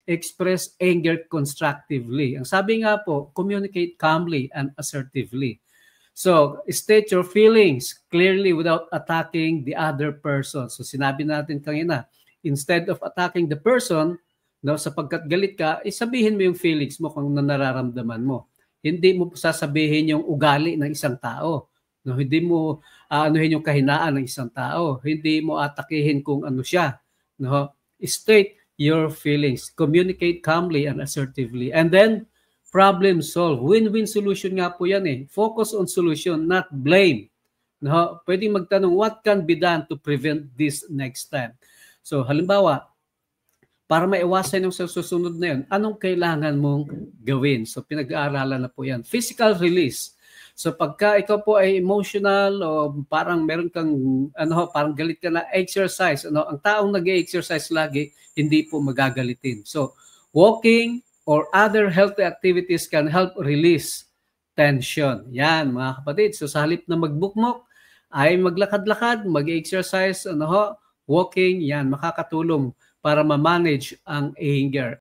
express anger constructively. Ang sabi nga po, communicate calmly and assertively. So, state your feelings clearly without attacking the other person. So, sinabi natin kanina, instead of attacking the person, no, sapagkat galit ka, sabihin mo yung feelings mo kung nararamdaman mo. Hindi mo sasabihin yung ugali ng isang tao. No, hindi mo anuhin yung kahinaan ng isang tao. Hindi mo atakihin kung ano siya. No? State your feelings. Communicate calmly and assertively. And then, problem solve. Win-win solution nga po yan eh. Focus on solution, not blame. No? Pwedeng magtanong, what can be done to prevent this next time? So, halimbawa, para maiwasan yung sa susunod na yun, anong kailangan mong gawin? So, pinag-aaralan na po yan. Physical release. So, pagka ikaw po ay emotional o parang meron kang, parang galit ka na, exercise. Ang taong nag-exercise lagi, hindi po magagalitin. So, walking or other healthy activities can help release tension. Yan, mga kapatid. So, sa halip na magbukmok, ay maglakad-lakad, mag-exercise, walking, yan, makakatulong para ma-manage ang anger.